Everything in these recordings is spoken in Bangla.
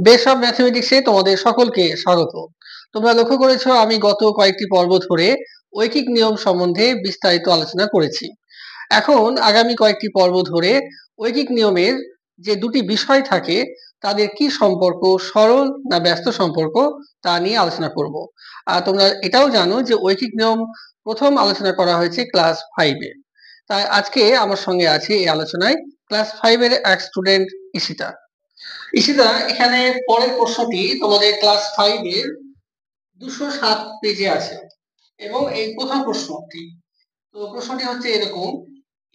বেস অফ ম্যাথমেটিক্সে তোমাদের সকলকে স্বাগত। তোমরা লক্ষ্য করেছো আমি গত কয়েকটি পর্ব ধরে ঐকিক নিয়ম সম্বন্ধে বিস্তারিত আলোচনা করেছি। এখন আগামী কয়েকটি পর্ব ধরে ঐকিক নিয়মের যে দুটি বিষয় থাকে তাদের কি সম্পর্ক, সরল না ব্যস্ত সম্পর্ক, তা নিয়ে আলোচনা করব। আর তোমরা এটাও জানো যে ঐকিক নিয়ম প্রথম আলোচনা করা হয়েছে ক্লাস 5-এ। তাই আজকে আমার সঙ্গে আছে এই আলোচনায় ক্লাস 5-এর এক স্টুডেন্ট ঈশিতা। ঈশিতা, এখানে পরের প্রশ্নটি তোমাদের ক্লাস 5-এর 207 পেজে আছে এবং এই প্রথম প্রশ্নটি। তো প্রশ্নটি হচ্ছে এরকম: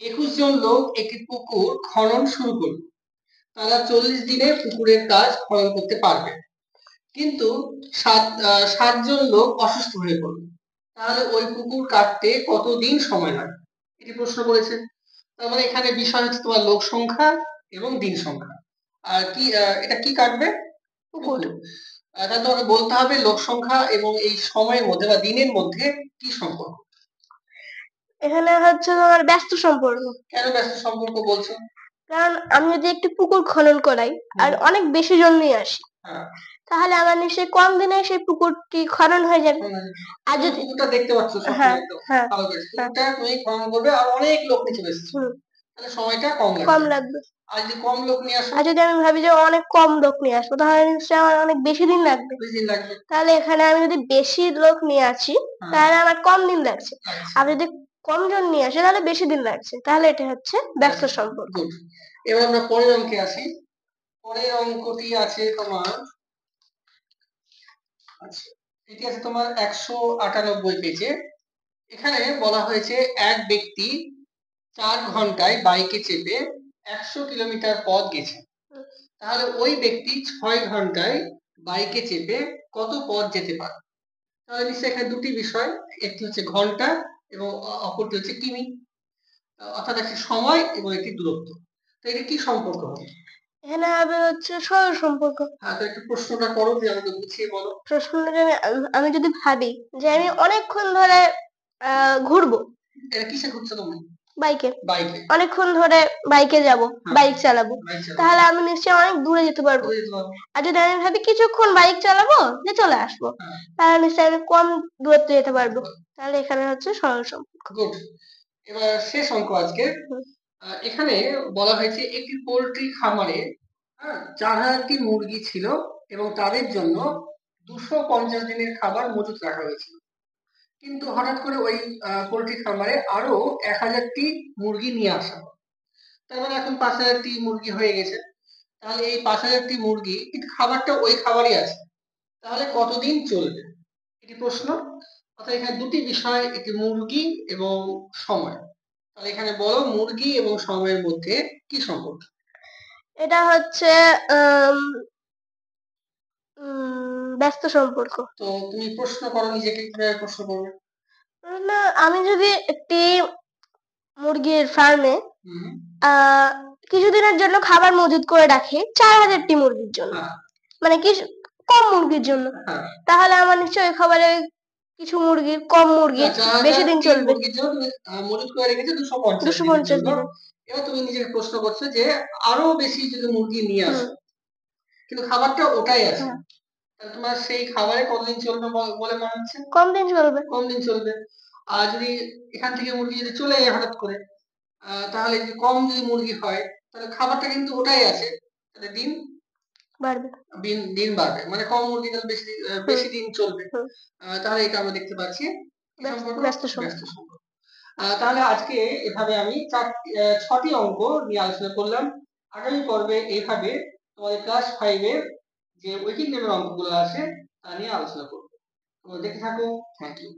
21 জন লোক একটি পুকুর খনন শুরু করল। তারা 40 দিনে পুকুরের কাজ খনন করতে পারবে, কিন্তু 7 জন লোক অসুস্থ হয়ে পড়ল। তাহলে ওই পুকুর কাটতে কতদিন সময় লাগবে? এটি প্রশ্ন করেছে। তার মানে এখানে বিষয় হচ্ছে তোমার লোক সংখ্যা এবং দিন সংখ্যা। আর কি এটা কি কাটবে? পুকুর। তাহলে তোমাকে বলতে হবে লোক সংখ্যা এবং এই সময়ের মধ্যে বা দিনের মধ্যে কি সম্পর্ক। এখানে হচ্ছে তোমার ব্যস্ত সম্পর্ক। কেন ব্যস্ত সম্পর্ক বলছো? কারণ আমি যদি একটি পুকুর খনন করাই আর অনেক বেশি জন নিয়ে আসি, তাহলে আমার নিশ্চয়ই কম দিনে সেই পুকুরটি খনন হয়ে যাবে। আর যদি পুকুরটা দেখতে পাচ্ছ ভালো করে, পুকুরটা তুমি খনন করবে আর অনেক লোক নিচে বসেছে, তাহলে সময়টা কম লাগবে। আর যদি কম লোক নিয়ে আসো, আর যদি আমি ভাবি যে অনেক কম লোক নিয়ে আসবো, তাহলে নিশ্চয়ই আমার অনেক বেশি দিন লাগবে। তাহলে এখানে আমি যদি বেশি লোক নিয়ে আসি তাহলে আমার কম দিন লাগছে, আর যদি কম জন নিয়ে আসে তাহলে বেশি দিন লাগছে। তাহলে এটা হচ্ছে ব্যস্ত সম্পর্ক। এবার আমরা পরের অঙ্কে আসি। পরের অঙ্কটি আছে তোমার, আচ্ছা এটি আছে তোমার 198 পেজে। এখানে বলা হয়েছে এক ব্যক্তি 4 ঘন্টায় বাইকে চেপে 100 কিলোমিটার পথ গেছে। তাহলে ওই ব্যক্তি 6 ঘন্টায় বাইকে চেপে কত পথ যেতে পারে? তাহলে নিশ্চয়ই এখানে দুটি বিষয়, একটি হচ্ছে ঘন্টা এবং অপরটি হচ্ছে কিমি, অর্থাৎ একটি সময় এবং একটি দূরত্ব। তো এটা কি সম্পর্ক হবে? এখানে হবে হচ্ছে সরল সম্পর্ক। হ্যাঁ, তো একটু প্রশ্নটা করো, যে আমাকে বুঝিয়ে বলো। প্রশ্নটা আমি যদি ভাবি যে আমি অনেকক্ষণ ধরে ঘুরবো। এটা কিসে ঘুরছো তুমি? বাইকে। বাইকে অনেকক্ষণ ধরে বাইকে যাব, বাইক চালাবো, তাহলে আমি নিশ্চয়ই অনেক দূরে যেতে পারবো। আর যদি আমি ভাবি কিছুক্ষণ বাইক চালাবো যে চলে আসবো, তাহলে নিশ্চয়ই আমি কম দূরত্ব যেতে পারবো। তাহলে এখানে হচ্ছে সরল সম্পর্ক। গুড। এবার শেষ অঙ্ক আজকে। এখানে বলা হয়েছে একটি পোল্ট্রি খামারে 4000টি মুরগি ছিল এবং তাদের জন্য 250 দিনের খাবার মজুত রাখা হয়েছিল। কিন্তু হঠাৎ করে ওই পোল্ট্রি খামারে আরো 1000টি মুরগি নিয়ে আসা হয়। তার মানে এখন 5000টি মুরগি হয়ে গেছে। তাহলে এই 5000টি মুরগি, কিন্তু খাবারটা ওই খাবারই আছে, তাহলে কতদিন চলবে? এটি প্রশ্ন। অর্থাৎ এখানে দুটি বিষয়, একটি মুরগি এবং সময়। তাহলে এখানে বলো মুরগি এবং সময়ের মধ্যে কি সম্পর্ক? এটা হচ্ছে ব্যস্ত সম্পর্ক। তো তুমি প্রশ্ন করো, নিজেকে কিভাবে প্রশ্ন করবে? না, আমি যদি একটি মুরগির ফার্মে কিছুদিনের জন্য খাবার মজুত করে রাখি 4000টি মুরগির জন্য, মানে কি কম মুরগির জন্য, তাহলে আমার নিশ্চয়ই ওই খাবারে কিছু মুরগি, কম মুরগি বেশি দিন চলবে। মজুত করে রেখেছে 250 দিন। এবার তুমি নিজেকে প্রশ্ন করছো যে আরো বেশি যদি মুরগি নিয়ে আসো, কিন্তু খাবারটা ওটাই আছে, তাহলে তোমার সেই খাবারে কতদিন চলবে বলে মনে হচ্ছে? কম দিন চলবে। কম দিন চলবে। আর যদি এখান থেকে মুরগি যদি চলে যায় হঠাৎ করে, তাহলে যদি কম যদি মুরগি হয়, তাহলে খাবারটা কিন্তু ওটাই আছে, তাহলে দিন বাড়বে। দিন বাড়বে, মানে কম মুরগি তাহলে বেশি দিন চলবে। তাহলে এটা আমরা দেখতে পাচ্ছি ব্যস্ত সম্পর্ক। তাহলে আজকে এভাবে আমি 6টি অঙ্ক নিয়ে আলোচনা করলাম। আগামী পর্বে এইভাবে তোমাদের ক্লাস 5-এর যে ঐকিক নিয়মের অঙ্কগুলো আছে তা নিয়ে আলোচনা করবো। তো দেখতে থাকো। Thank you.